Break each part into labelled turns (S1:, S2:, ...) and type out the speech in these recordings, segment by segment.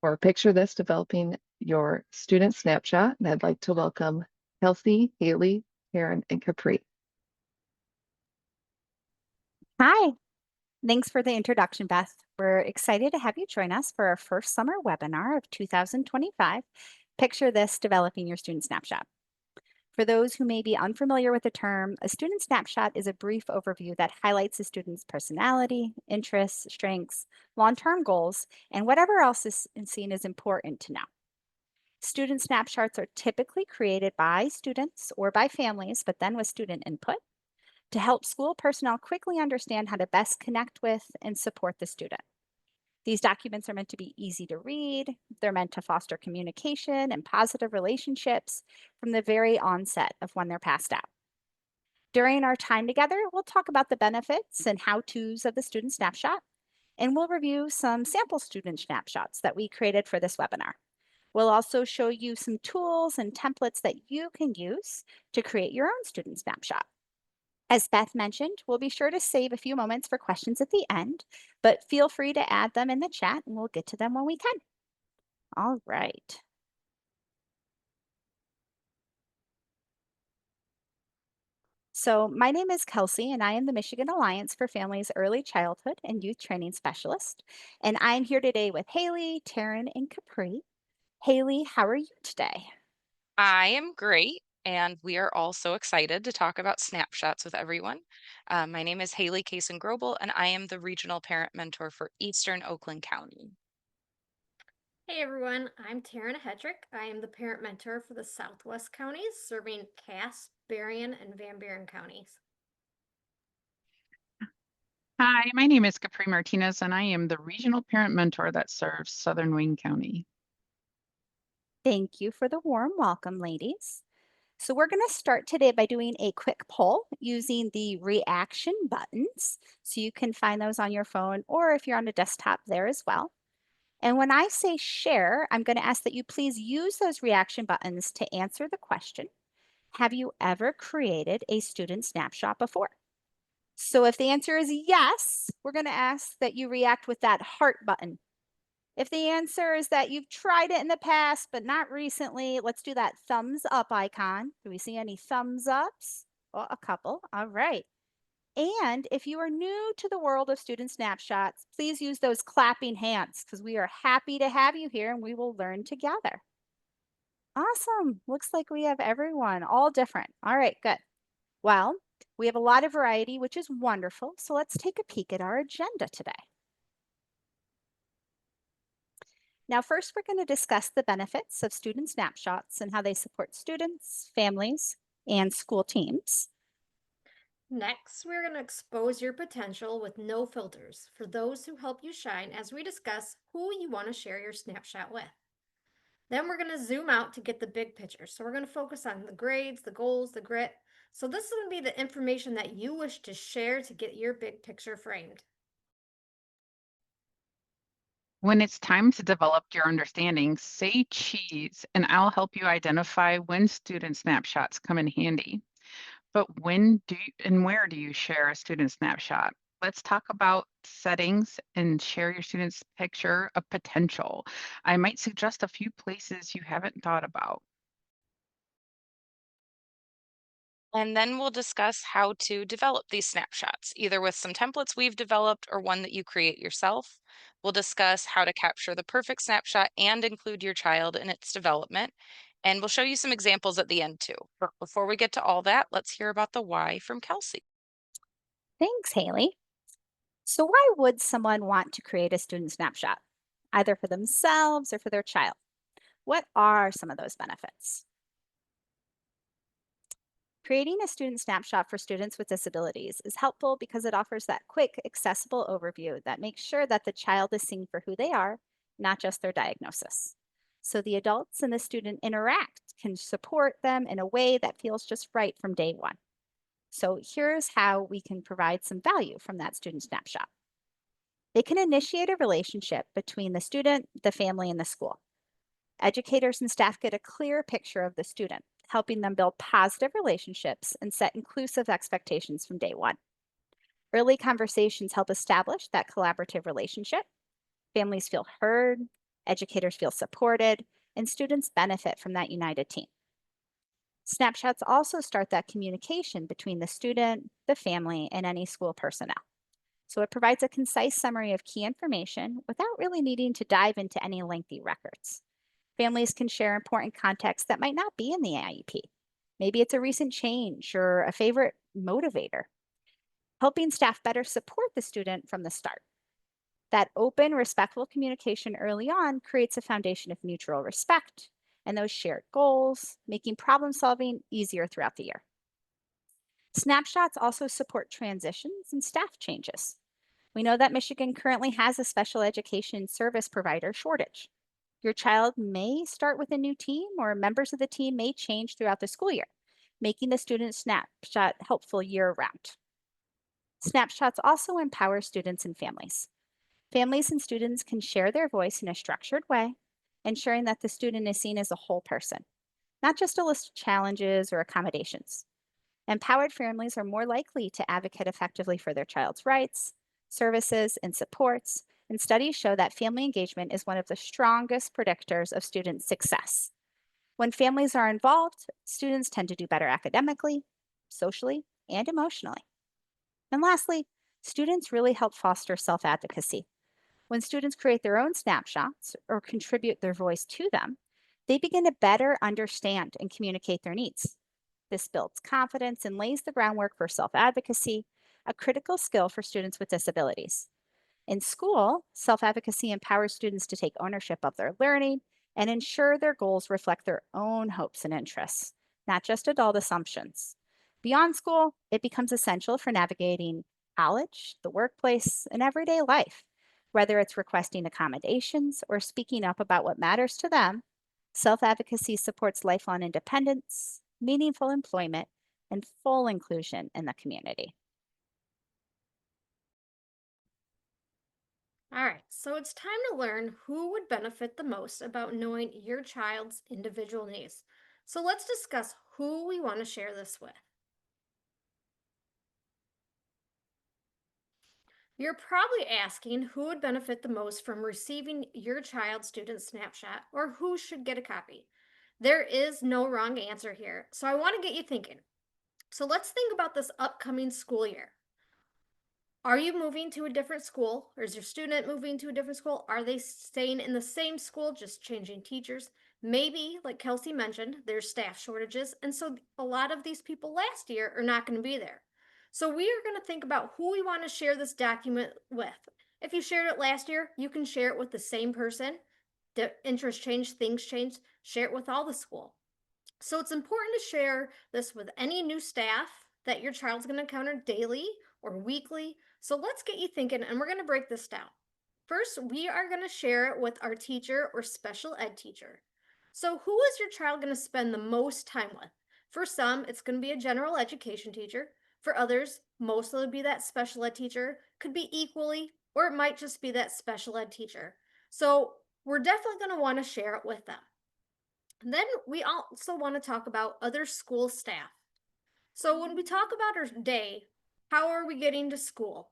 S1: or picture this developing your student snapshot. And I'd like to welcome Kelsey, Hayley, Teryn, and Capri.
S2: Hi, thanks for the introduction, Beth. We're excited to have you join us for our first summer webinar of 2025. Picture this, developing your student snapshot. For those who may be unfamiliar with the term, a student snapshot is a brief overview that highlights a student's personality, interests, strengths, long-term goals, and whatever else is seen as important to know. Student snapshots are typically created by students or by families, but then with student input, to help school personnel quickly understand how to best connect with and support the student. These documents are meant to be easy to read. They're meant to foster communication and positive relationships from the very onset of when they're passed out. During our time together, we'll talk about the benefits and how-tos of the student snapshot, and we'll review some sample student snapshots that we created for this webinar. We'll also show you some tools and templates that you can use to create your own student snapshot. As Beth mentioned, we'll be sure to save a few moments for questions at the end, but feel free to add them in the chat and we'll get to them when we can. All right. So my name is Kelsey and I am the Michigan Alliance for Families Early Childhood and Youth Training Specialist. And I'm here today with Hayley, Teryn, and Capri. Hayley, how are you today?
S3: I am great, and we are all so excited to talk about snapshots with everyone. My name is Hayley Cason Grobbel, and I am the regional parent mentor for Eastern Oakland County.
S4: Hey everyone, I'm Teryn Hetrick. I am the parent mentor for the Southwest counties, serving Cass, Berrien, and Van Buren counties.
S5: Hi, my name is Capri Martinez, and I am the regional parent mentor that serves Southern Wayne County.
S2: Thank you for the warm welcome, ladies. So we're going to start today by doing a quick poll using the reaction buttons. So you can find those on your phone or if you're on a desktop there as well. And when I say share, I'm going to ask that you please use those reaction buttons to answer the question, have you ever created a student snapshot before? So if the answer is yes, we're going to ask that you react with that heart button. If the answer is that you've tried it in the past, but not recently, let's do that thumbs up icon. Do we see any thumbs ups? Oh, a couple. All right. And if you are new to the world of student snapshots, please use those clapping hands because we are happy to have you here and we will learn together. Awesome. Looks like we have everyone, all different. All right, good. Well, we have a lot of variety, which is wonderful. So let's take a peek at our agenda today. Now, first, we're going to discuss the benefits of student snapshots and how they support students, families, and school teams.
S4: Next, we're going to expose your potential with no filters for those who help you shine as we discuss who you want to share your snapshot with. Then we're going to zoom out to get the big picture. So we're going to focus on the grades, the goals, the grit. So this is going to be the information that you wish to share to get your big picture framed.
S5: When it's time to develop your understanding, say cheese, and I'll help you identify when student snapshots come in handy. But when do you, and where do you share a student snapshot? Let's talk about settings and share your student's picture of potential. I might suggest a few places you haven't thought about.
S3: And then we'll discuss how to develop these snapshots, either with some templates we've developed or one that you create yourself. We'll discuss how to capture the perfect snapshot and include your child in its development. And we'll show you some examples at the end too. But before we get to all that, let's hear about the why from Kelsey.
S2: Thanks, Hayley. So why would someone want to create a student snapshot, either for themselves or for their child? What are some of those benefits? Creating a student snapshot for students with disabilities is helpful because it offers that quick, accessible overview that makes sure that the child is seen for who they are, not just their diagnosis. So the adults and the student interact, can support them in a way that feels just right from day one. So here's how we can provide some value from that student snapshot. They can initiate a relationship between the student, the family, and the school. Educators and staff get a clear picture of the student, helping them build positive relationships and set inclusive expectations from day one. Early conversations help establish that collaborative relationship. Families feel heard, Educators feel supported, and students benefit from that united team. Snapshots also start that communication between the student, the family, and any school personnel. So it provides a concise summary of key information without really needing to dive into any lengthy records. Families can share important context that might not be in the IEP. Maybe it's a recent change or a favorite motivator, helping staff better support the student from the start. That open, respectful communication early on creates a foundation of mutual respect and those shared goals, making problem solving easier throughout the year. Snapshots also support transitions and staff changes. We know that Michigan currently has a special education service provider shortage. Your child may start with a new team, or members of the team may change throughout the school year, making the student snapshot helpful year round. Snapshots also empower students and families. Families and students can share their voice in a structured way, ensuring that the student is seen as a whole person, not just a list of challenges or accommodations. Empowered families are more likely to advocate effectively for their child's rights, services, and supports, and studies show that family engagement is one of the strongest predictors of student success. When families are involved, students tend to do better academically, socially, and emotionally. And lastly, students really help foster self-advocacy. When students create their own snapshots or contribute their voice to them, they begin to better understand and communicate their needs. This builds confidence and lays the groundwork for self-advocacy, a critical skill for students with disabilities. In school, self-advocacy empowers students to take ownership of their learning and ensure their goals reflect their own hopes and interests, not just adult assumptions. Beyond school, it becomes essential for navigating college, the workplace, and everyday life. Whether it's requesting accommodations or speaking up about what matters to them, self-advocacy supports lifelong independence, meaningful employment, and full inclusion in the community.
S4: All right, so it's time to learn who would benefit the most about knowing your child's individual needs. So let's discuss who we want to share this with. You're probably asking who would benefit the most from receiving your child's student snapshot, or who should get a copy. There is no wrong answer here, so I want to get you thinking. So let's think about this upcoming school year. Are you moving to a different school, or is your student moving to a different school? Are they staying in the same school, just changing teachers? Maybe, like Kelsey mentioned, there's staff shortages, and so a lot of these people last year are not going to be there. So we are going to think about who we want to share this document with. If you shared it last year, you can share it with the same person. The interests change, things change, share it with all the school. So it's important to share this with any new staff that your child's going to encounter daily or weekly. So let's get you thinking, and we're going to break this down. First, we are going to share it with our teacher or special ed teacher. So who is your child going to spend the most time with? For some, it's going to be a general education teacher. For others, most of it will be that special ed teacher, could be equally, or it might just be that special ed teacher. So we're definitely going to want to share it with them. Then we also want to talk about other school staff. So when we talk about our day, how are we getting to school?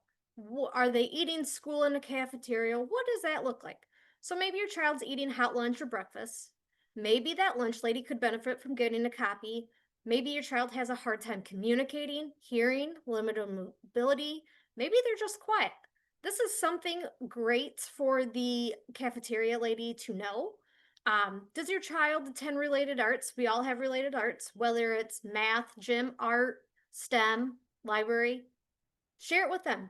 S4: Are they eating school in a cafeteria? What does that look like? So maybe your child's eating hot lunch or breakfast. Maybe that lunch lady could benefit from getting a copy. Maybe your child has a hard time communicating, hearing, limited mobility. Maybe they're just quiet. This is something great for the cafeteria lady to know. Does your child attend related arts? We all have related arts, whether it's math, gym, art, STEM, library. Share it with them.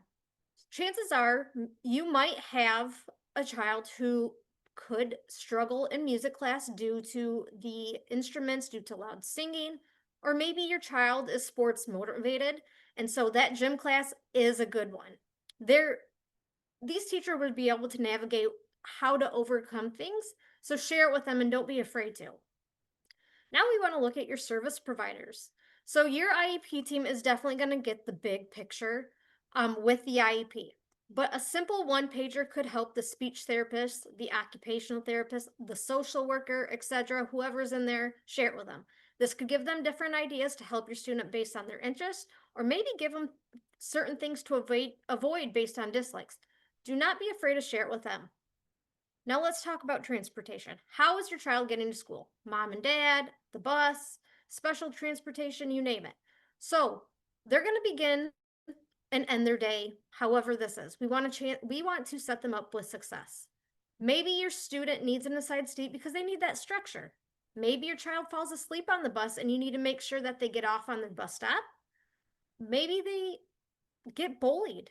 S4: Chances are you might have a child who could struggle in music class due to the instruments, due to loud singing, or maybe your child is sports motivated, and so that gym class is a good one. These teachers would be able to navigate how to overcome things, so share it with them and don't be afraid to. Now we want to look at your service providers. So your IEP team is definitely going to get the big picture with the IEP. But a simple one-pager could help the speech therapist, the occupational therapist, the social worker, etc., whoever's in there, share it with them. This could give them different ideas to help your student based on their interests, or maybe give them certain things to avoid based on dislikes. Do not be afraid to share it with them. Now let's talk about transportation. How is your child getting to school? Mom and dad, the bus, special transportation, you name it. So they're going to begin and end their day however this is. We want to set them up with success. Maybe your student needs an assigned seat because they need that structure. Maybe your child falls asleep on the bus and you need to make sure that they get off on the bus stop. Maybe they get bullied.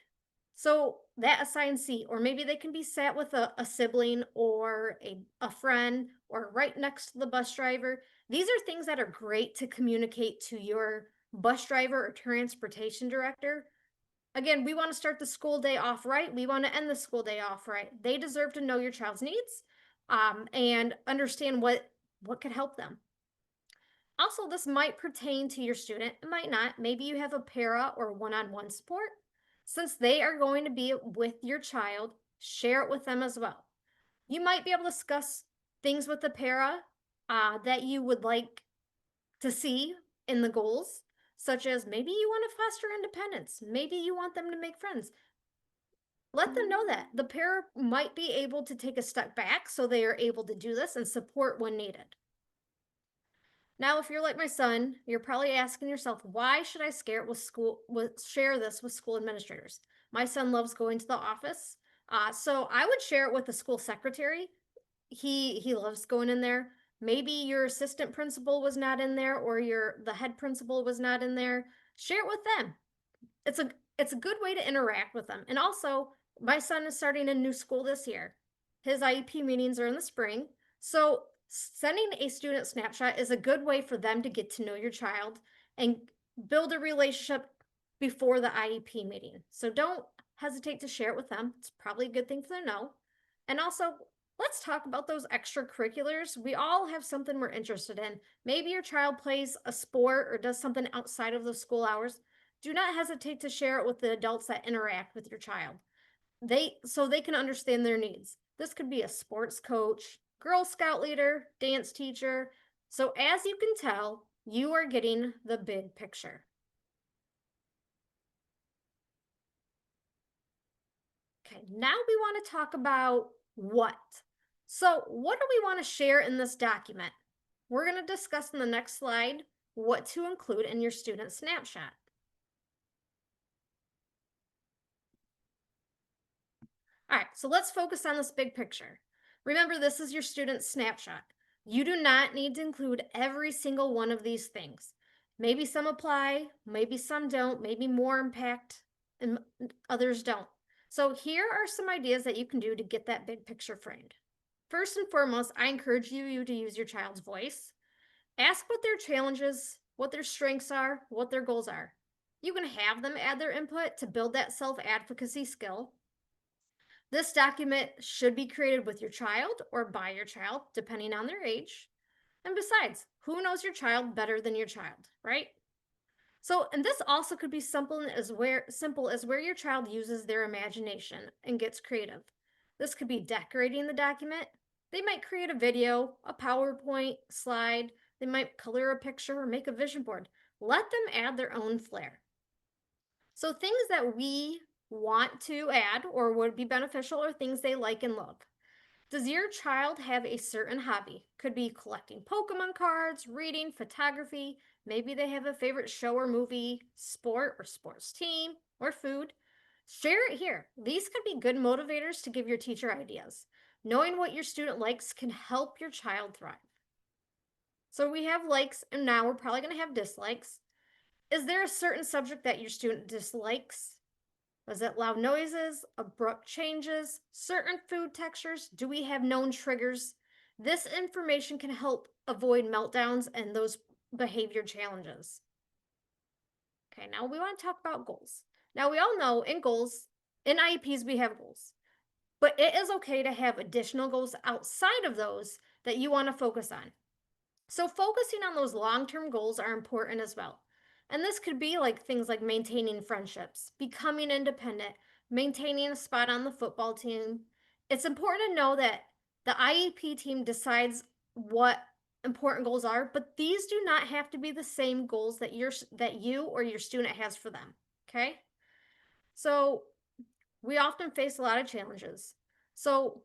S4: So that assigned seat, or maybe they can be sat with a sibling or a friend or right next to the bus driver. These are things that are great to communicate to your bus driver or transportation director. Again, we want to start the school day off right. We want to end the school day off right. They deserve to know your child's needs and understand what could help them. Also, this might pertain to your student. It might not. Maybe you have a para or one-on-one support. Since they are going to be with your child, share it with them as well. You might be able to discuss things with the para that you would like to see in the goals, such as maybe you want to foster independence. Maybe you want them to make friends. Let them know that. The para might be able to take a step back so they are able to do this and support when needed. Now, if you're like my son, you're probably asking yourself, why should I share this with school administrators? My son loves going to the office. So I would share it with the school secretary. He loves going in there. Maybe your assistant principal was not in there or the head principal was not in there. Share it with them. It's a good way to interact with them. And also, my son is starting a new school this year. His IEP meetings are in the spring. So sending a student snapshot is a good way for them to get to know your child and build a relationship before the IEP meeting. So don't hesitate to share it with them. It's probably a good thing for them to know. And also, let's talk about those extracurriculars. We all have something we're interested in. Maybe your child plays a sport or does something outside of the school hours. Do not hesitate to share it with the adults that interact with your child. So they can understand their needs. This could be a sports coach, Girl Scout leader, dance teacher. So as you can tell, you are getting the big picture. Okay, now we want to talk about what. So what do we want to share in this document? We're going to discuss in the next slide what to include in your student snapshot. All right, so let's focus on this big picture. Remember, this is your student snapshot. You do not need to include every single one of these things. Maybe some apply, maybe some don't, maybe more impact and others don't. So here are some ideas that you can do to get that big picture framed. First and foremost, I encourage you to use your child's voice. Ask what their challenges, what their strengths are, what their goals are. You can have them add their input to build that self-advocacy skill. This document should be created with your child or by your child, depending on their age. And besides, who knows your child better than your child, right? So, and this also could be simple as where your child uses their imagination and gets creative. This could be decorating the document. They might create a video, a PowerPoint slide. They might color a picture or make a vision board. Let them add their own flair. So things that we want to add or would be beneficial are things they like and love. Does your child have a certain hobby? Could be collecting Pokemon cards, reading, photography. Maybe they have a favorite show or movie, sport or sports team, or food. Share it here. These could be good motivators to give your teacher ideas. Knowing what your student likes can help your child thrive. So we have likes, and now we're probably going to have dislikes. Is there a certain subject that your student dislikes? Was it loud noises, abrupt changes, certain food textures? Do we have known triggers? This information can help avoid meltdowns and those behavior challenges. Okay, now we want to talk about goals. Now we all know in IEPs, we have goals, but it is okay to have additional goals outside of those that you want to focus on. So focusing on those long-term goals are important as well. And this could be like things like maintaining friendships, becoming independent, maintaining a spot on the football team. It's important to know that the IEP team decides what important goals are, but these do not have to be the same goals that you or your student has for them, okay? So we often face a lot of challenges. So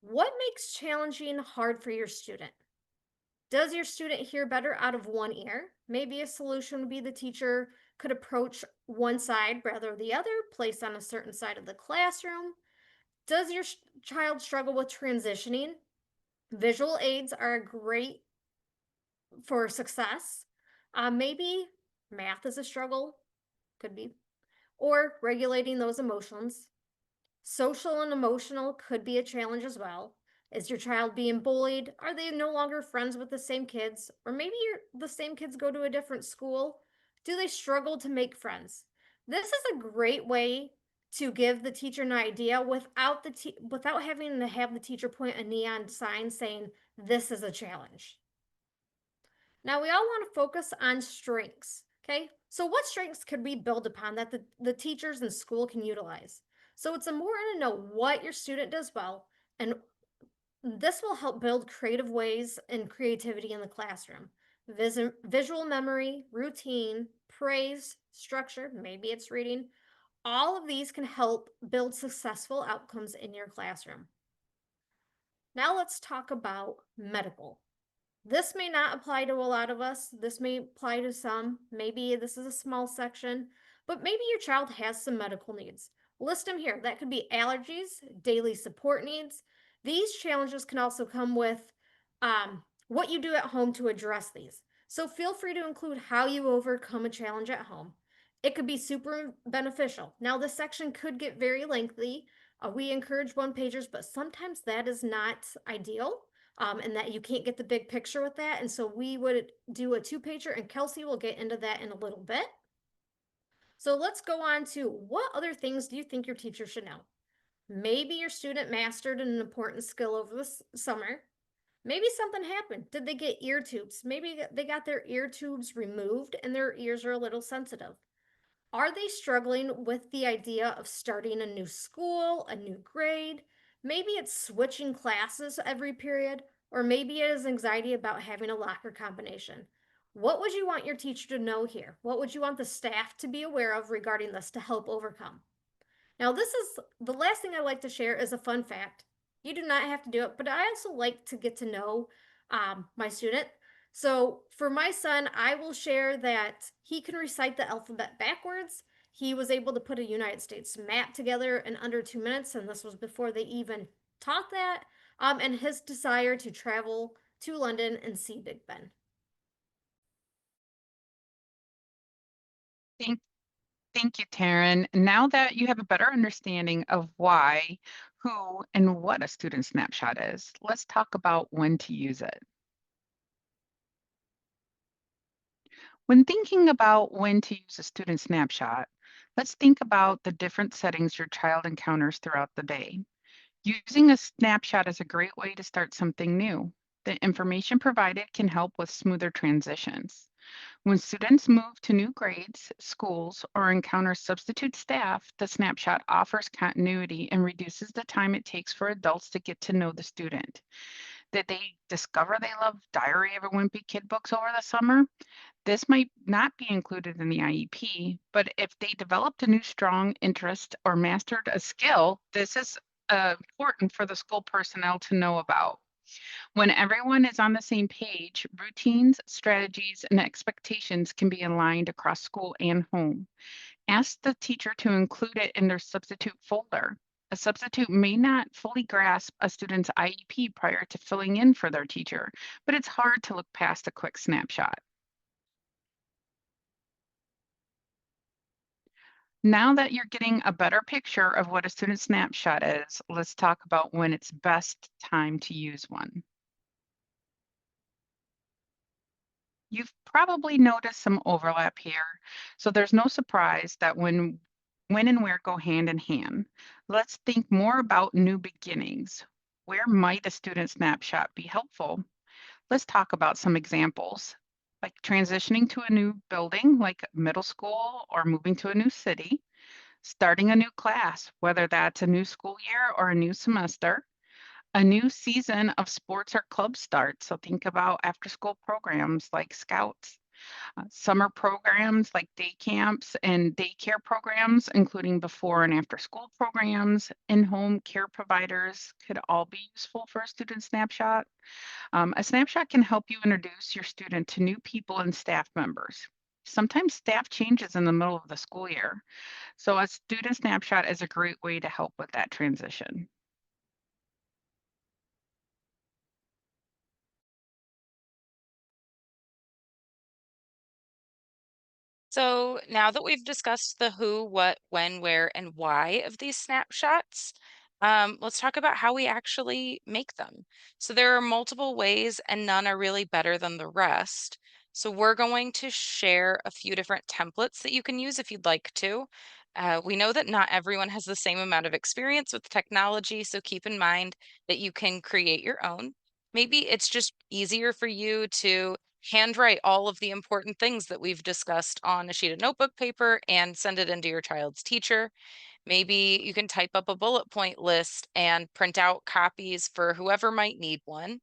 S4: What makes challenging hard for your student? Does your student hear better out of one ear? Maybe a solution would be the teacher could approach one side rather than the other, placed on a certain side of the classroom. Does your child struggle with transitioning? Visual aids are great for success. Maybe math is a struggle, could be, or regulating those emotions. Social and emotional could be a challenge as well. Is your child being bullied? Are they no longer friends with the same kids? Or maybe the same kids go to a different school? Do they struggle to make friends? This is a great way to give the teacher an idea without without having to have the teacher point a neon sign saying this is a challenge. Now we all want to focus on strengths, okay? So what strengths could we build upon that the teachers in school can utilize? So it's important to know what your student does well, and this will help build creative ways and creativity in the classroom. Visual memory, routine, praise, structure, maybe it's reading. All of these can help build successful outcomes in your classroom. Now let's talk about medical. This may not apply to a lot of us. This may apply to some. Maybe this is a small section, but maybe your child has some medical needs. List them here. That could be allergies, daily support needs. These challenges can also come with what you do at home to address these. So feel free to include how you overcome a challenge at home. It could be super beneficial. Now, this section could get very lengthy. We encourage one pagers, but sometimes that is not ideal. And that you can't get the big picture with that. And so we would do a 2-pager, and Kelsey will get into that in a little bit. So let's go on to what other things do you think your teacher should know? Maybe your student mastered an important skill over the summer. Maybe something happened. Did they get ear tubes? Maybe they got their ear tubes removed and their ears are a little sensitive. Are they struggling with the idea of starting a new school, a new grade? Maybe it's switching classes every period, or maybe it is anxiety about having a locker combination. What would you want your teacher to know here? What would you want the staff to be aware of regarding this to help overcome? Now, this is the last thing I like to share is a fun fact. You do not have to do it, but I also like to get to know my student. So for my son, I will share that he can recite the alphabet backwards. He was able to put a United States map together in under 2 minutes, and this was before they even taught that. And his desire to travel to London and see Big Ben.
S5: Thank you, Teryn. Now that you have a better understanding of why, who, and what a student snapshot is, let's talk about when to use it. When thinking about when to use a student snapshot, let's think about the different settings your child encounters throughout the day. Using a snapshot is a great way to start something new. The information provided can help with smoother transitions. When students move to new grades, schools, or encounter substitute staff, the snapshot offers continuity and reduces the time it takes for adults to get to know the student. Did they discover they love Diary of a Wimpy Kid books over the summer? This might not be included in the IEP, but if they developed a new strong interest or mastered a skill, this is important for the school personnel to know about. When everyone is on the same page, routines, strategies, and expectations can be aligned across school and home. Ask the teacher to include it in their substitute folder. A substitute may not fully grasp a student's IEP prior to filling in for their teacher, but it's hard to look past a quick snapshot. Now that you're getting a better picture of what a student snapshot is, let's talk about when it's best time to use one. You've probably noticed some overlap here, so there's no surprise that when and where go hand in hand. Let's think more about new beginnings. Where might a student snapshot be helpful? Let's talk about some examples, like transitioning to a new building, like middle school, or moving to a new city, starting a new class, whether that's a new school year or a new semester, a new season of sports or club starts. So think about after school programs like Scouts, Summer programs like day camps and daycare programs, including before and after school programs, in-home care providers could all be useful for a student snapshot. A snapshot can help you introduce your student to new people and staff members. Sometimes staff changes in the middle of the school year, so a student snapshot is a great way to help with that transition.
S3: So now that we've discussed the who, what, when, where, and why of these snapshots, let's talk about how we actually make them. So there are multiple ways and none are really better than the rest. So we're going to share a few different templates that you can use if you'd like to. We know that not everyone has the same amount of experience with technology, so keep in mind that you can create your own. Maybe it's just easier for you to handwrite all of the important things that we've discussed on a sheet of notebook paper and send it into your child's teacher. Maybe you can type up a bullet point list and print out copies for whoever might need one.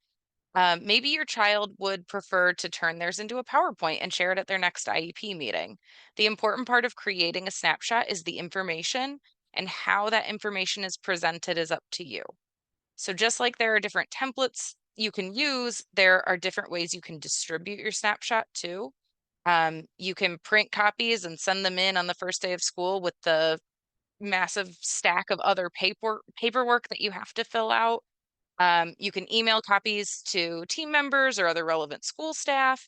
S3: Maybe your child would prefer to turn theirs into a PowerPoint and share it at their next IEP meeting. The important part of creating a snapshot is the information, and how that information is presented is up to you. So just like there are different templates you can use, there are different ways you can distribute your snapshot too. You can print copies and send them in on the first day of school with the massive stack of other paperwork that you have to fill out. You can email copies to team members or other relevant school staff.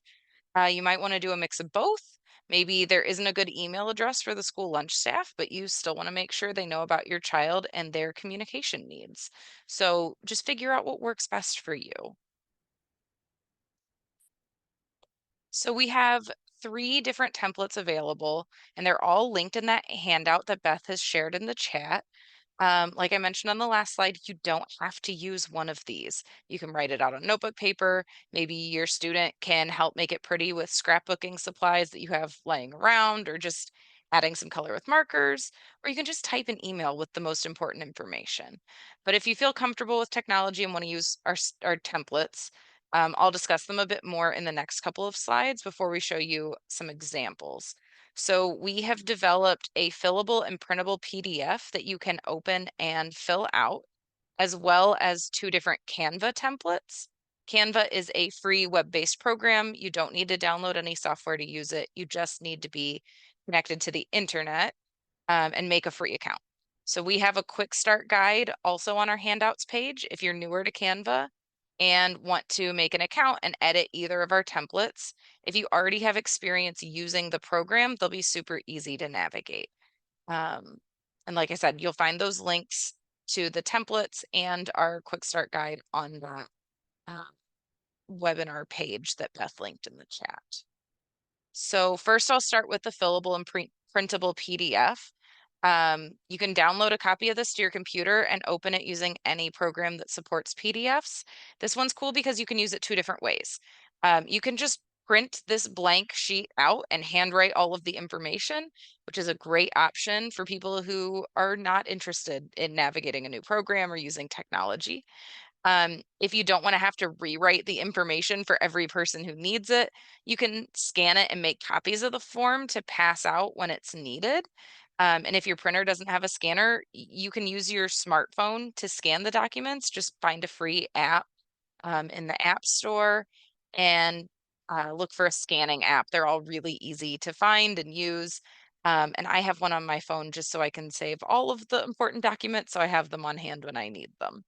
S3: You might want to do a mix of both. Maybe there isn't a good email address for the school lunch staff, but you still want to make sure they know about your child and their communication needs. So just figure out what works best for you. So we have 3 different templates available, and they're all linked in that handout that Beth has shared in the chat. Like I mentioned on the last slide, you don't have to use one of these. You can write it out on notebook paper. Maybe your student can help make it pretty with scrapbooking supplies that you have laying around, or just adding some color with markers, or you can just type an email with the most important information. But if you feel comfortable with technology and want to use our templates, I'll discuss them a bit more in the next couple of slides before we show you some examples. So we have developed a fillable and printable PDF that you can open and fill out, as well as 2 different Canva templates. Canva is a free web-based program. You don't need to download any software to use it. You just need to be connected to the internet and make a free account. So we have a quick start guide also on our handouts page if you're newer to Canva and want to make an account and edit either of our templates. If you already have experience using the program, they'll be super easy to navigate. And like I said, you'll find those links to the templates and our quick start guide on the webinar page that Beth linked in the chat. So first I'll start with the fillable and printable PDF. You can download a copy of this to your computer and open it using any program that supports PDFs. This one's cool because you can use it 2 different ways. You can just print this blank sheet out and handwrite all of the information, which is a great option for people who are not interested in navigating a new program or using technology. If you don't want to have to rewrite the information for every person who needs it, you can scan it and make copies of the form to pass out when it's needed. And if your printer doesn't have a scanner, you can use your smartphone to scan the documents. Just find a free app in the App Store and look for a scanning app. They're all really easy to find and use. And I have one on my phone just so I can save all of the important documents so I have them on hand when I need them.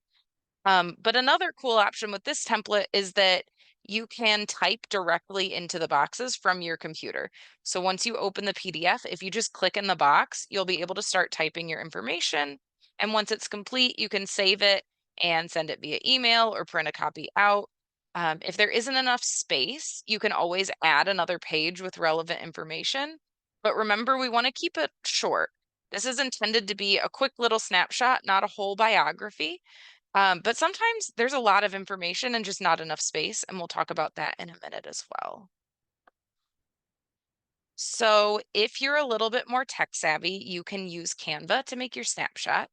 S3: But another cool option with this template is that you can type directly into the boxes from your computer. So once you open the PDF, if you just click in the box, you'll be able to start typing your information. And once it's complete, you can save it and send it via email or print a copy out. If there isn't enough space, you can always add another page with relevant information. But remember, we want to keep it short. This is intended to be a quick little snapshot, not a whole biography. But sometimes there's a lot of information and just not enough space, and we'll talk about that in a minute as well. So if you're a little bit more tech savvy, you can use Canva to make your snapshot.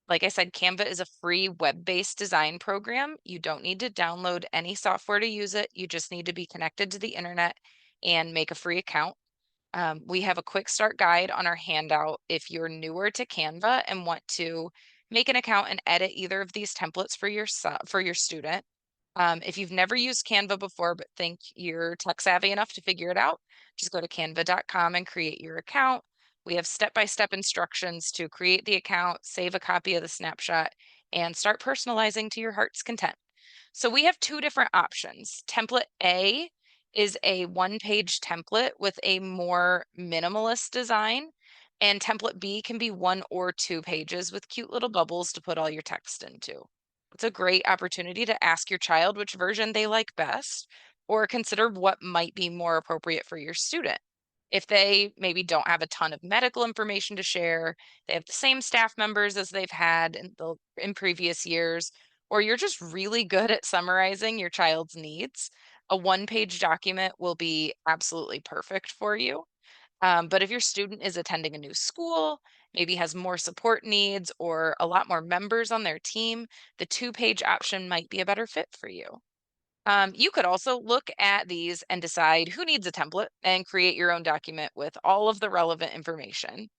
S3: Like I said, Canva is a free web-based design program. You don't need to download any software to use it. You just need to be connected to the internet and make a free account. We have a quick start guide on our handout if you're newer to Canva and want to make an account and edit either of these templates for your student. If you've never used Canva before but think you're tech savvy enough to figure it out, just go to canva.com and create your account. We have step-by-step instructions to create the account, save a copy of the snapshot, and start personalizing to your heart's content. So we have two different options. Template A is a one-page template with a more minimalist design, and template B can be 1 or 2 pages with cute little bubbles to put all your text into. It's a great opportunity to ask your child which version they like best, or consider what might be more appropriate for your student. If they maybe don't have a ton of medical information to share, they have the same staff members as they've had in previous years, or you're just really good at summarizing your child's needs, a one-page document will be absolutely perfect for you. But if your student is attending a new school, maybe has more support needs or a lot more members on their team, the 2-page option might be a better fit for you. You could also look at these and decide who needs a template and create your own document with all of the relevant information.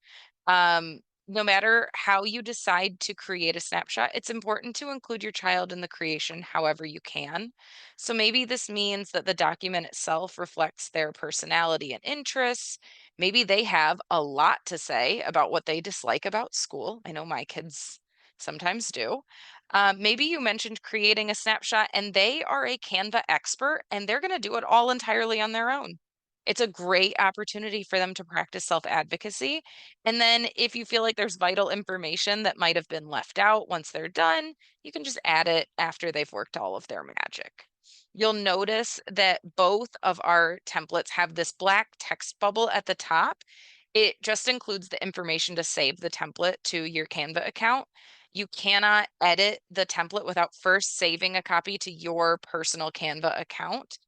S3: Um, no matter how you decide to create a snapshot, it's important to include your child in the creation however you can. So maybe this means that the document itself reflects their personality and interests. Maybe they have a lot to say about what they dislike about school. I know my kids sometimes do. Maybe you mentioned creating a snapshot and they are a Canva expert and they're going to do it all entirely on their own. It's a great opportunity for them to practice self-advocacy. And then if you feel like there's vital information that might have been left out once they're done, you can just add it after they've worked all of their magic. You'll notice that both of our templates have this black text bubble at the top. It just includes the information to save the template to your Canva account. You cannot edit the template without first saving a copy to your personal Canva account.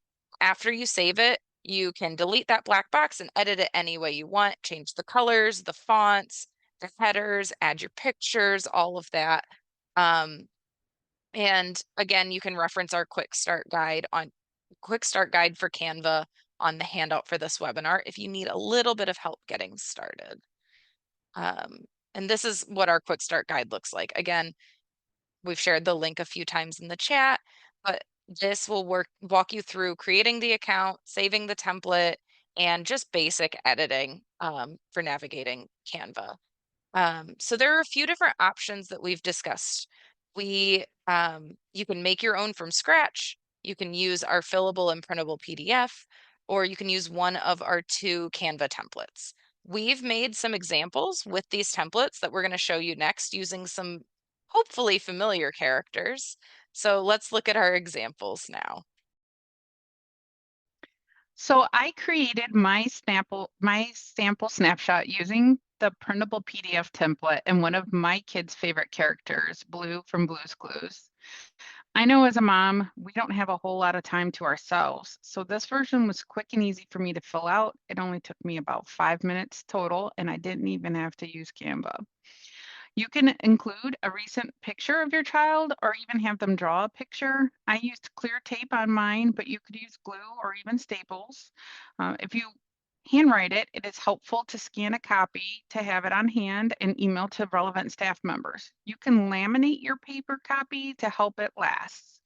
S3: After you save it, you can delete that black box and edit it any way you want, change the colors, the fonts, the headers, add your pictures, all of that. And again, you can reference our quick start guide for Canva on the handout for this webinar if you need a little bit of help getting started. And this is what our quick start guide looks like. Again, we've shared the link a few times in the chat, but this will walk you through creating the account, saving the template, and just basic editing for navigating Canva. So there are a few different options that we've discussed. You can make your own from scratch. You can use our fillable and printable PDF, or you can use one of our 2 Canva templates. We've made some examples with these templates that we're going to show you next using some hopefully familiar characters. So let's look at our examples now.
S5: So I created my sample snapshot using the printable PDF template and one of my kids' favorite characters, Blue from Blue's Clues. I know as a mom, we don't have a whole lot of time to ourselves. So this version was quick and easy for me to fill out. It only took me about 5 minutes total, and I didn't even have to use Canva. You can include a recent picture of your child or even have them draw a picture. I used clear tape on mine, but you could use glue or even staples. If you handwrite it, it is helpful to scan a copy to have it on hand and email to relevant staff members. You can laminate your paper copy to help it last.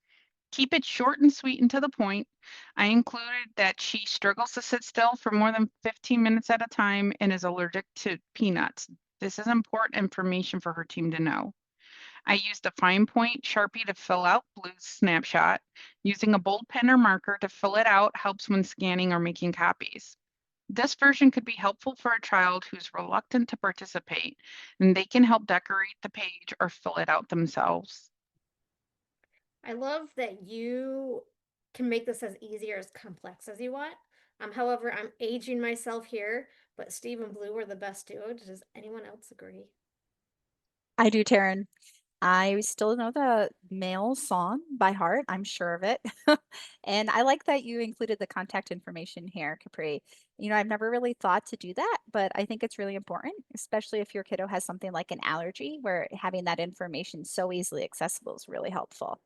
S5: Keep it short and sweet and to the point. I included that she struggles to sit still for more than 15 minutes at a time and is allergic to peanuts. This is important information for her team to know. I used a fine point Sharpie to fill out Blue's snapshot. Using a bold pen or marker to fill it out helps when scanning or making copies. This version could be helpful for a child who's reluctant to participate, and they can help decorate the page or fill it out themselves.
S4: I love that you can make this as easy or as complex as you want. However, I'm aging myself here, but Steve and Blue were the best duo. Does anyone else agree?
S2: I do, Teryn. I still know the male song by heart. I'm sure of it. And I like that you included the contact information here, Capri. You know, I've never really thought to do that, but I think it's really important, especially if your kiddo has something like an allergy, where having that information so easily accessible is really helpful.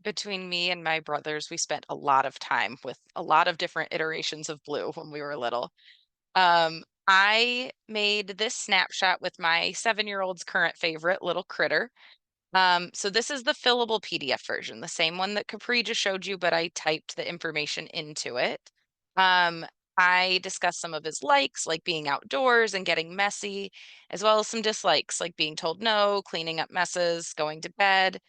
S3: Between me and my brothers, we spent a lot of time with a lot of different iterations of blue when we were little. I made this snapshot with my 7-year-old's current favorite, Little Critter. So this is the fillable PDF version, the same one that Capri just showed you, but I typed the information into it. Um, I discussed some of his likes, like being outdoors and getting messy, as well as some dislikes, like being told no, cleaning up messes, going to bed.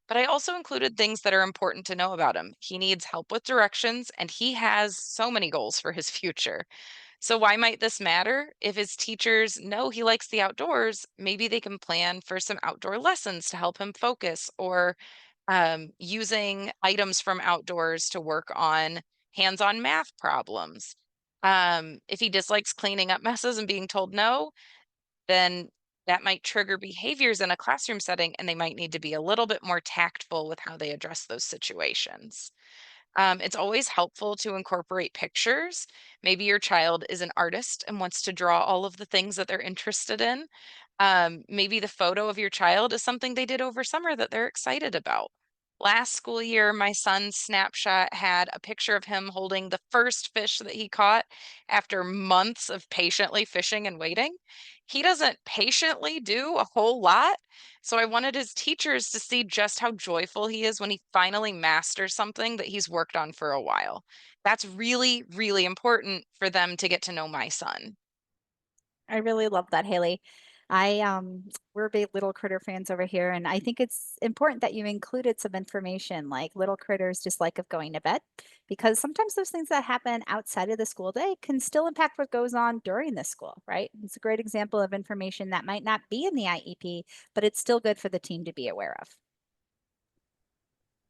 S3: But I also included things that are important to know about him. He needs help with directions, and he has so many goals for his future. So why might this matter? If his teachers know he likes the outdoors, maybe they can plan for some outdoor lessons to help him focus, or using items from outdoors to work on hands-on math problems. If he dislikes cleaning up messes and being told no, then that might trigger behaviors in a classroom setting, and they might need to be a little bit more tactful with how they address those situations. It's always helpful to incorporate pictures. Maybe your child is an artist and wants to draw all of the things that they're interested in. Maybe the photo of your child is something they did over summer that they're excited about. Last school year, my son's snapshot had a picture of him holding the first fish that he caught after months of patiently fishing and waiting. He doesn't patiently do a whole lot, so I wanted his teachers to see just how joyful he is when he finally masters something that he's worked on for a while. That's really, really important for them to get to know my son.
S2: I really love that, Haley. We're big Little Critter fans over here, and I think it's important that you included some information like Little Critter's dislike of going to bed, because sometimes those things that happen outside of the school day can still impact what goes on during the school, right? It's a great example of information that might not be in the IEP, but it's still good for the team to be aware of.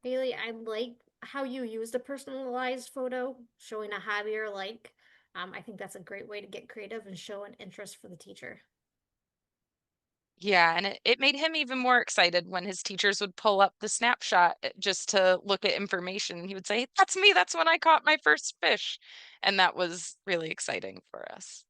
S4: Haley, I like how you used a personalized photo showing a hobby or like. I think that's a great way to get creative and show an interest for the teacher.
S3: Yeah, and it made him even more excited when his teachers would pull up the snapshot just to look at information. He would say, "That's me. That's when I caught my first fish." And that was really exciting for us.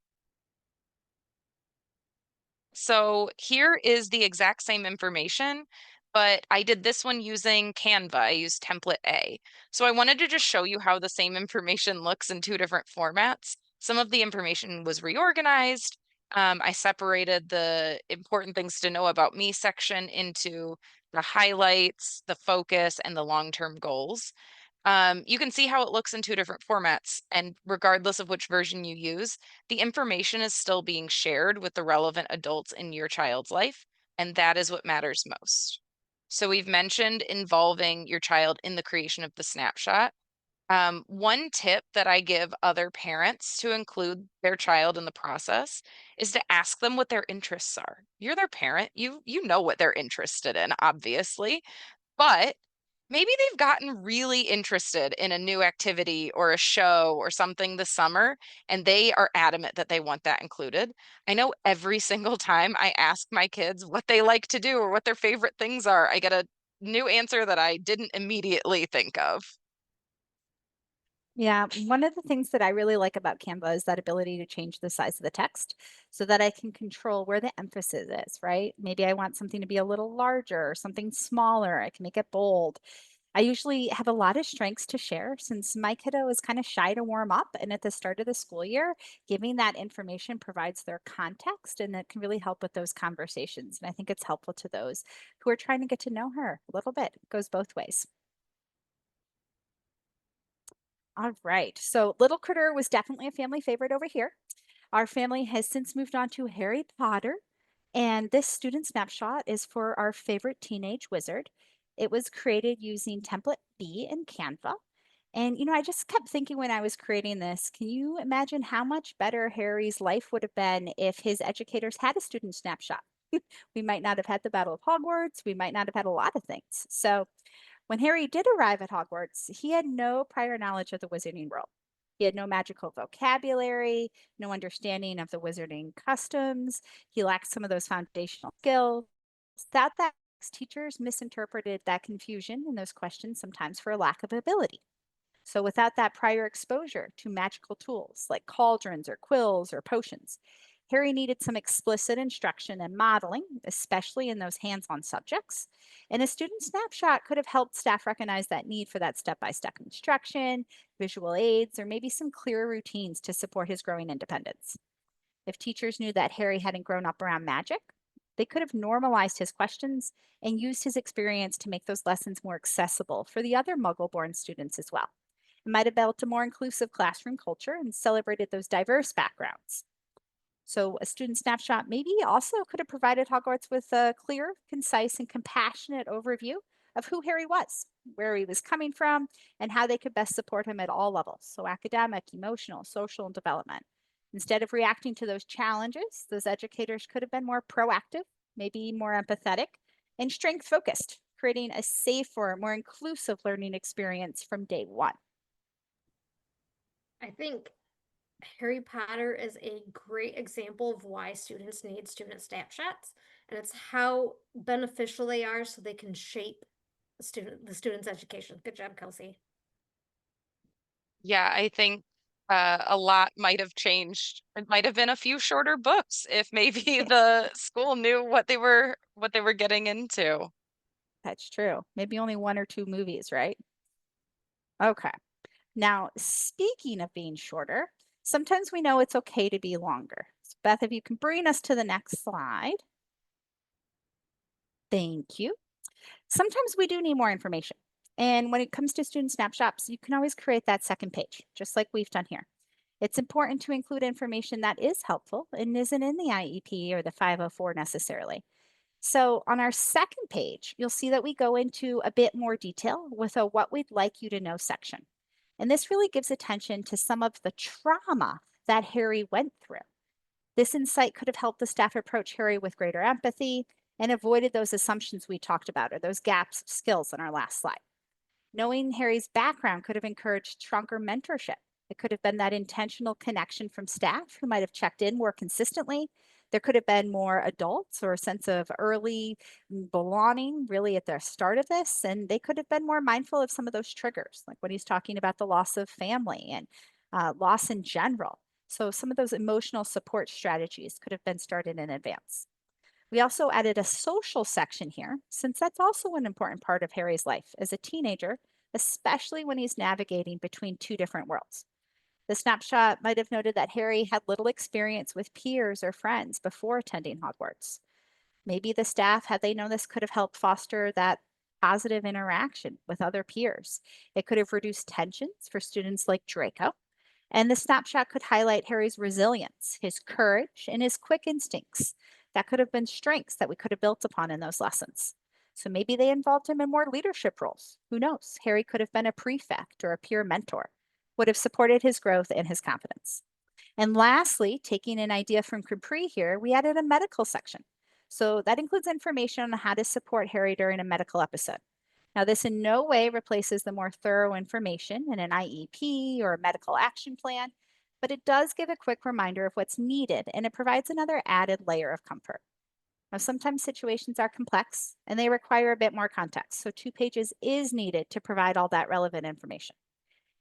S3: So here is the exact same information, but I did this one using Canva. I used template A. So I wanted to just show you how the same information looks in two different formats. Some of the information was reorganized. I separated the important things to know about me section into the highlights, the focus, and the long-term goals. You can see how it looks in two different formats, and regardless of which version you use, the information is still being shared with the relevant adults in your child's life, and that is what matters most. So we've mentioned involving your child in the creation of the snapshot. One tip that I give other parents to include their child in the process is to ask them what their interests are. You're their parent. You know what they're interested in, obviously, but maybe they've gotten really interested in a new activity or a show or something this summer, and they are adamant that they want that included. I know every single time I ask my kids what they like to do or what their favorite things are, I get a new answer that I didn't immediately think of.
S2: Yeah, one of the things that I really like about Canva is that ability to change the size of the text so that I can control where the emphasis is, right? Maybe I want something to be a little larger or something smaller. I can make it bold. I usually have a lot of strengths to share since my kiddo is kind of shy to warm up. And at the start of the school year, giving that information provides their context and it can really help with those conversations. And I think it's helpful to those who are trying to get to know her a little bit. It goes both ways. All right. So Little Critter was definitely a family favorite over here. Our family has since moved on to Harry Potter. And this student snapshot is for our favorite teenage wizard. It was created using template B in Canva. And, I just kept thinking when I was creating this, can you imagine how much better Harry's life would have been if his educators had a student snapshot? We might not have had the Battle of Hogwarts. We might not have had a lot of things. So when Harry did arrive at Hogwarts, he had no prior knowledge of the wizarding world. He had no magical vocabulary, no understanding of the wizarding customs. He lacked some of those foundational skills. Without that, teachers misinterpreted that confusion and those questions sometimes for a lack of ability. So without that prior exposure to magical tools like cauldrons or quills or potions, Harry needed some explicit instruction and modeling, especially in those hands-on subjects. And a student snapshot could have helped staff recognize that need for that step-by-step instruction, visual aids, or maybe some clearer routines to support his growing independence. If teachers knew that Harry hadn't grown up around magic, they could have normalized his questions and used his experience to make those lessons more accessible for the other Muggle-born students as well. It might have built a more inclusive classroom culture and celebrated those diverse backgrounds. So a student snapshot maybe also could have provided Hogwarts with a clear, concise, and compassionate overview of who Harry was, where he was coming from, and how they could best support him at all levels. So academic, emotional, social, and development. Instead of reacting to those challenges, those educators could have been more proactive, maybe more empathetic, and strength focused, creating a safer, more inclusive learning experience from day one.
S4: I think Harry Potter is a great example of why students need student snapshots, and it's how beneficial they are so they can shape the student's education. Good job, Kelsey.
S3: Yeah, I think a lot might have changed. It might have been a few shorter books if maybe the school knew what they were getting into.
S2: That's true. Maybe only 1 or 2 movies, right? Okay. Now, speaking of being shorter, sometimes we know it's okay to be longer. So Beth, if you can bring us to the next slide. Thank you. Sometimes we do need more information. And when it comes to student snapshots, you can always create that second page, just like we've done here. It's important to include information that is helpful and isn't in the IEP or the 504 necessarily. So on our second page, you'll see that we go into a bit more detail with a what we'd like you to know section. And this really gives attention to some of the trauma that Harry went through. This insight could have helped the staff approach Harry with greater empathy and avoided those assumptions we talked about or those gaps of skills in our last slide. Knowing Harry's background could have encouraged stronger mentorship. It could have been that intentional connection from staff who might have checked in more consistently. There could have been more adults or a sense of early belonging really at the start of this. And they could have been more mindful of some of those triggers, like when he's talking about the loss of family and loss in general. So some of those emotional support strategies could have been started in advance. We also added a social section here, since that's also an important part of Harry's life as a teenager, especially when he's navigating between 2 different worlds. The snapshot might have noted that Harry had little experience with peers or friends before attending Hogwarts. Maybe the staff, had they known this, could have helped foster that positive interaction with other peers. It could have reduced tensions for students like Draco. And the snapshot could highlight Harry's resilience, his courage, and his quick instincts. That could have been strengths that we could have built upon in those lessons. So maybe they involved him in more leadership roles. Who knows? Harry could have been a prefect or a peer mentor, would have supported his growth and his confidence. And lastly, taking an idea from Capri here, we added a medical section. So that includes information on how to support Harry during a medical episode. Now, this in no way replaces the more thorough information in an IEP or a medical action plan, but it does give a quick reminder of what's needed, and it provides another added layer of comfort. Now, sometimes situations are complex and they require a bit more context, so 2 pages is needed to provide all that relevant information.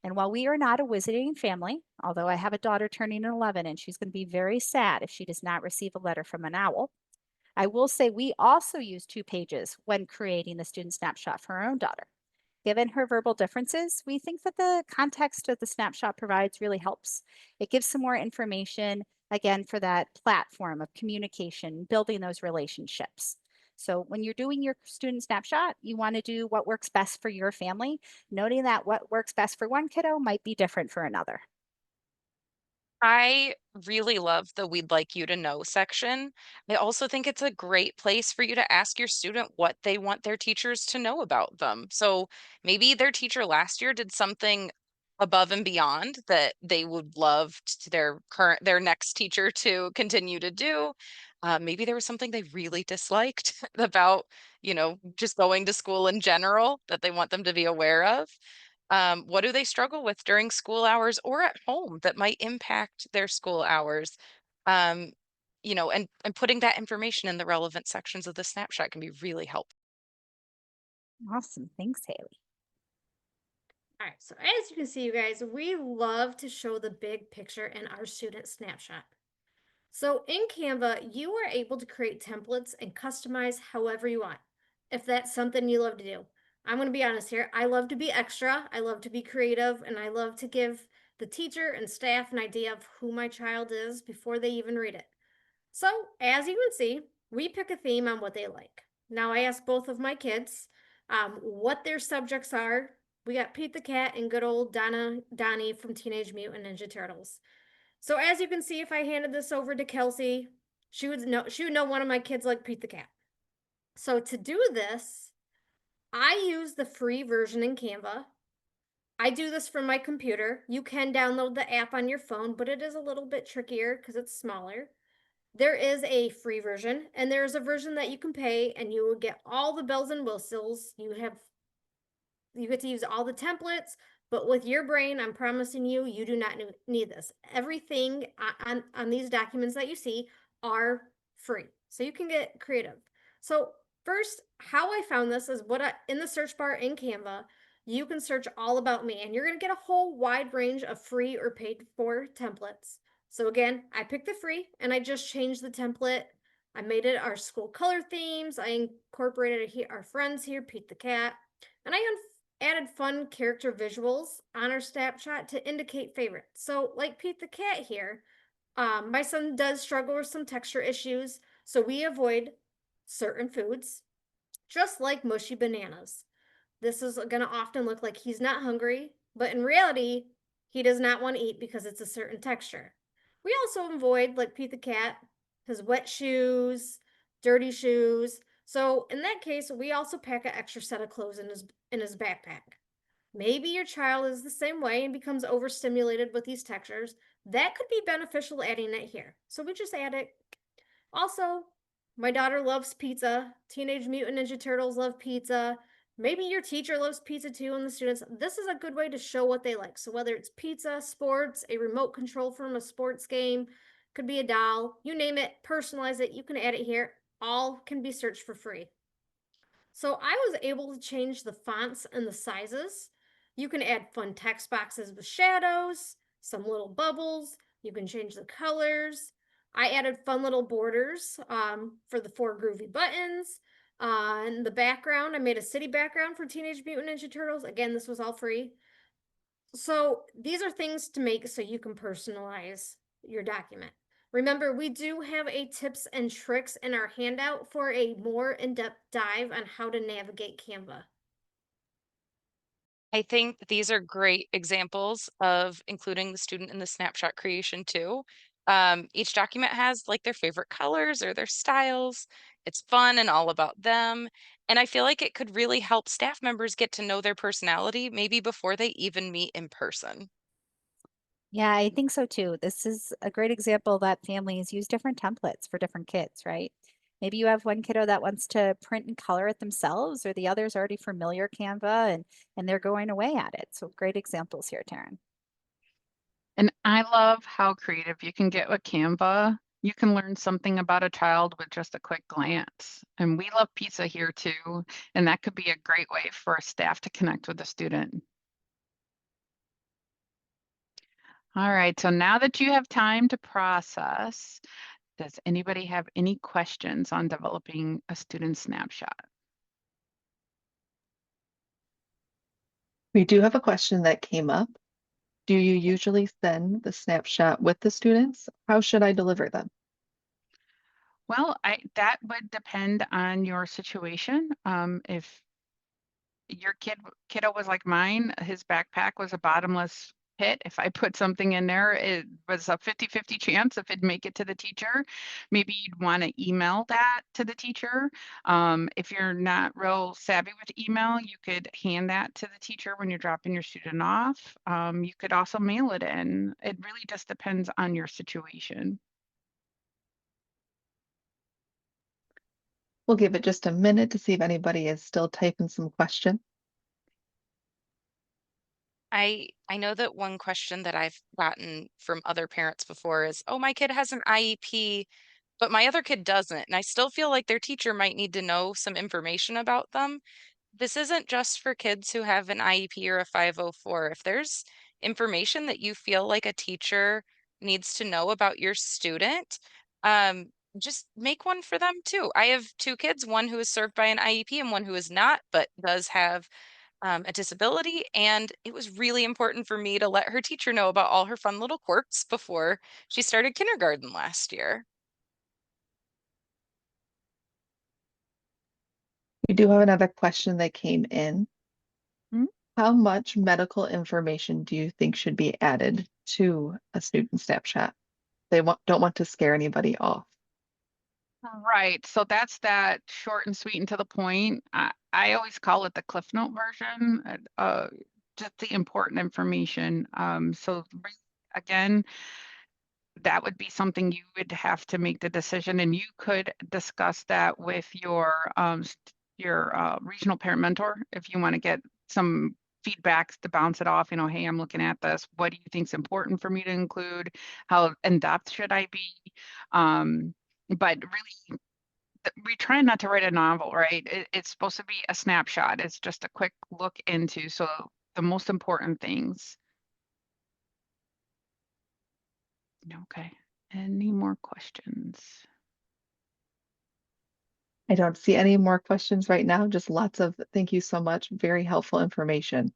S2: And while we are not a wizarding family, although I have a daughter turning 11 and she's going to be very sad if she does not receive a letter from an owl, I will say we also use 2 pages when creating the student snapshot for our own daughter. Given her verbal differences, we think that the context that the snapshot provides really helps. It gives some more information, again, for that platform of communication, building those relationships. So when you're doing your student snapshot, you want to do what works best for your family, noting that what works best for one kiddo might be different for another.
S3: I really love the "We'd like you to know" section. I also think it's a great place for you to ask your student what they want their teachers to know about them. So maybe their teacher last year did something above and beyond that they would love their next teacher to continue to do. Maybe there was something they really disliked about, just going to school in general that they want them to be aware of. What do they struggle with during school hours or at home that might impact their school hours? Um, and putting that information in the relevant sections of the snapshot can be really helpful.
S2: Awesome. Thanks, Hayley.
S4: All right, so as you can see, you guys, we love to show the big picture in our student snapshot. So in Canva, you are able to create templates and customize however you want, if that's something you love to do. I'm going to be honest here. I love to be extra. I love to be creative, and I love to give the teacher and staff an idea of who my child is before they even read it. So as you can see, we pick a theme on what they like. Now I asked both of my kids what their subjects are. We got Pete the Cat and good old Donnie from Teenage Mutant Ninja Turtles. So as you can see, if I handed this over to Kelsey, she would know one of my kids like Pete the Cat. So to do this, I use the free version in Canva. I do this from my computer. You can download the app on your phone, but it is a little bit trickier because it's smaller. There is a free version, and there's a version that you can pay, and you will get all the bells and whistles. You get to use all the templates, but with your brain, I'm promising you, you do not need this. Everything on these documents that you see are free, so you can get creative. So first, how I found this is in the search bar in Canva, you can search all about me, and you're going to get a whole wide range of free or paid for templates. So again, I picked the free, and I just changed the template. I made it our school color themes. I incorporated our friends here, Pete the Cat, and I added fun character visuals on our snapshot to indicate favorites. So like Pete the Cat here, my son does struggle with some texture issues, so we avoid certain foods, just like mushy bananas. This is going to often look like he's not hungry, but in reality, he does not want to eat because it's a certain texture. We also avoid, like Pete the Cat, his wet shoes, dirty shoes. So in that case, we also pack an extra set of clothes in his backpack. Maybe your child is the same way and becomes overstimulated with these textures. That could be beneficial adding it here. So we just add it. Also, my daughter loves pizza. Teenage Mutant Ninja Turtles love pizza. Maybe your teacher loves pizza too, and the students. This is a good way to show what they like. So whether it's pizza, sports, a remote control from a sports game, could be a doll, you name it, personalize it, you can add it here. All can be searched for free. So I was able to change the fonts and the sizes. You can add fun text boxes with shadows, some little bubbles. You can change the colors. I added fun little borders for the 4 groovy buttons. In the background, I made a city background for Teenage Mutant Ninja Turtles. Again, this was all free. So these are things to make so you can personalize your document. Remember, we do have a tips and tricks in our handout for a more in-depth dive on how to navigate Canva.
S3: I think these are great examples of including the student in the snapshot creation too. Each document has like their favorite colors or their styles. It's fun and all about them. And I feel like it could really help staff members get to know their personality maybe before they even meet in person.
S2: Yeah, I think so too. This is a great example that families use different templates for different kids, right? Maybe you have one kiddo that wants to print and color it themselves, or the other's already familiar Canva and they're going away at it. So great examples here, Teryn.
S5: And I love how creative you can get with Canva. You can learn something about a child with just a quick glance. And we love pizza here too. And that could be a great way for a staff to connect with a student. All right, so now that you have time to process, does anybody have any questions on developing a student snapshot?
S1: We do have a question that came up. Do you usually send the snapshot with the students? How should I deliver them?
S5: Well, that would depend on your situation. If your kiddo was like mine, his backpack was a bottomless pit. If I put something in there, it was a 50-50 chance if it'd make it to the teacher. Maybe you'd want to email that to the teacher. If you're not real savvy with email, you could hand that to the teacher when you're dropping your student off. You could also mail it in. It really just depends on your situation.
S1: We'll give it just a minute to see if anybody is still typing some question.
S3: I know that one question that I've gotten from other parents before is, oh, my kid has an IEP, but my other kid doesn't. And I still feel like their teacher might need to know some information about them. This isn't just for kids who have an IEP or a 504. If there's information that you feel like a teacher needs to know about your student, Just make one for them too. I have two kids, one who is served by an IEP and one who is not, but does have a disability. And it was really important for me to let her teacher know about all her fun little quirks before she started kindergarten last year.
S1: We do have another question that came in.
S5: Hmm?
S1: How much medical information do you think should be added to a student snapshot? They don't want to scare anybody off.
S5: Right. So that's that short and sweet and to the point. I always call it the Cliff Note version, just the important information. Again, that would be something you would have to make the decision, and you could discuss that with your regional parent mentor if you want to get some feedback to bounce it off. You know, hey, I'm looking at this. What do you think is important for me to include? How in depth should I be? But really, we try not to write a novel, right? It's supposed to be a snapshot. It's just a quick look into the most important things. Okay. Any more questions?
S1: I don't see any more questions right now, just lots of thank you so much. Very helpful information.